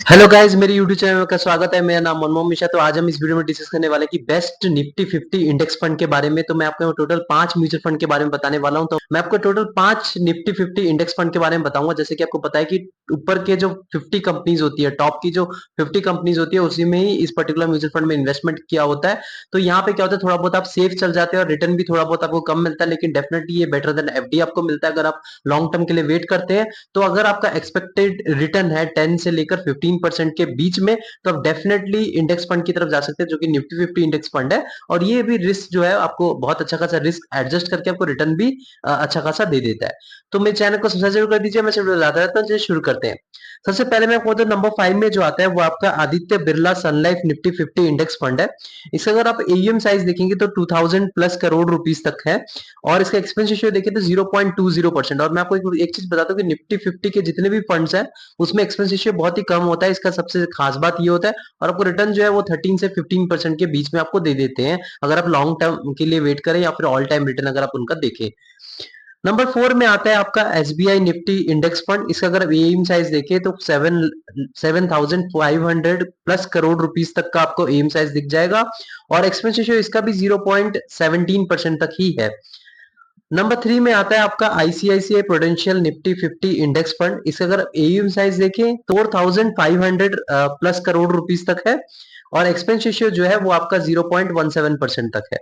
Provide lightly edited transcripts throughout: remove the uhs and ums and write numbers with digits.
Hello guys, मेरे YouTube channel का स्वागत है। मेरा नाम मनमोहन मिश्रा। तो आज हम इस वीडियो में डिस्कस करने वाले हैं कि बेस्ट निफ्टी 50 इंडेक्स फंड के बारे में। तो मैं आपको टोटल 5 म्यूचुअल फंड के बारे में बताने वाला हूं। तो मैं आपको टोटल 5 निफ्टी 50 इंडेक्स फंड के बारे में बताऊंगा। जैसे कि आपको पता है कि ऊपर के जो 50 कंपनीज होती है, टॉप की जो 50 कंपनीज होती है, उसी में ही इस पर्टिकुलर म्यूचुअल फंड में इन्वेस्टमेंट किया होता है। तो यहाँ पे क्या होता है, थोड़ा बहुत आप सेफ चल जाते हैं और रिटर्न भी थोड़ा बहुत आपको कम मिलता है, लेकिन डेफिनेटली ये बेटर देन एफडी आपको मिलता है अगर आप लॉन्ग टर्म के लिए वेट करते हैं। तो अगर आपका एक्सपेक्टेड रिटर्न है 10 से लेकर 15% के बीच में, तो आप डेफिनेटली इंडेक्स फंड की तरफ जा सकते हैं, जो कि निफ्टी 50 इंडेक्स फंड है। और ये भी रिस्क जो है आपको बहुत अच्छा खासा रिस्क एडजस्ट करके आपको रिटर्न भी अच्छा खासा दे देता है। तो मेरे चैनल को सब्सक्राइब जरूर कर दीजिए। मैं सिर्फ बताता रहता हूँ। चलिए शुरू करते हैं। सबसे पहले मैं आपको नंबर 5 में जो आता है वो आपका आदित्य बिरला सन लाइफ निफ्टी 50 इंडेक्स फंड है। इसका अगर आप एयूएम साइज देखेंगे तो 2000 प्लस करोड़ रुपीस तक है। और इसका एक्सपेंस रेशियो देखें तो 0.20%। और मैं आपको एक चीज बताता हूँ कि निफ्टी 50 के जितने भी फंड्स हैं उसमें एक्सपेंस रेशियो बहुत ही कम होता है। इसका सबसे खास बात ये होता है। और आपको रिटर्न जो है वो 13 से 15% के बीच में आपको दे देते हैं, अगर आप लॉन्ग टर्म के लिए वेट करें या फिर ऑल टाइम रिटर्न अगर आप उनका देखें। नंबर 4 में आता है आपका एसबीआई निफ्टी इंडेक्स फंड। इसका अगर एम साइज देखें तो 7,500 प्लस करोड़ रुपीस तक का आपको एम साइज दिख जाएगा। और एक्सपेंस रेशियो इसका भी 0.17% तक ही है। नंबर 3 में आता है आपका ICICI prudential Nifty 50 index fund. इसका अगर एयूएम साइज देखें तो 4,500 प्लस करोड़ रुपीस तक है। और एक्सपेंस रेशियो जो है वो आपका 0.17% तक है।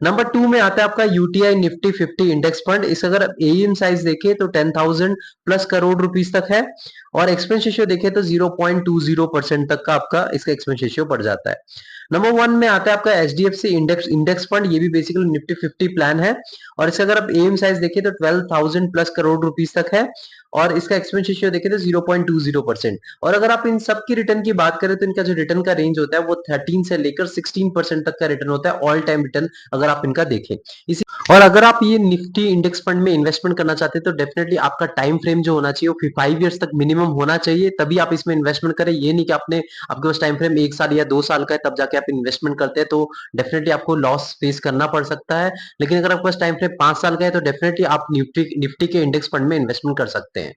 नंबर 2 में आता है आपका यूटीआई निफ्टी 50 इंडेक्स फंड। इसका अगर एयूएम साइज देखें तो 10,000 प्लस करोड़ रुपीस तक है। और एक्सपेंस रेशियो देखें तो 0.20% तक का आपका इसका एक्सपेंस रेशियो पड़ जाता है। नंबर 1 में आता है आपका एचडीएफसी इंडेक्स इंडेक्स फंड। ये भी बेसिकली निफ्टी 50 प्लान है। और इसका अगर आप एम साइज देखें तो 12,000 प्लस करोड़ रुपीस तक है। और इसका एक्सपेंस रेशियो देखें तो 0.20%। और अगर आप इन सब की रिटर्न की बात करें तो इनका जो रिटर्न का रेंज होता है वो 13 से लेकर 16% तक का रिटर्न होता है, ऑल टाइम रिटर्न अगर आप इनका देखें। इसी और अगर आप ये निफ्टी इंडेक्स फंड में इन्वेस्टमेंट करना चाहते हैं तो डेफिनेटली आपका टाइम फ्रेम जो होना चाहिए वो 5 इयर्स तक मिनिमम होना चाहिए, तभी आप इसमें इन्वेस्टमेंट करें। ये नहीं कि आपके पास टाइम फ्रेम 1 साल या 2 साल का है तब जाके आप इन्वेस्टमेंट करते हैं, तो डेफिनेटली आपको लॉस फेस करना पड़ सकता है। लेकिन अगर आपके पास टाइम फ्रेम 5 साल का है तो डेफिनेटली आप निफ्टी निफ्टी के इंडेक्स फंड में इन्वेस्टमेंट कर सकते हैं।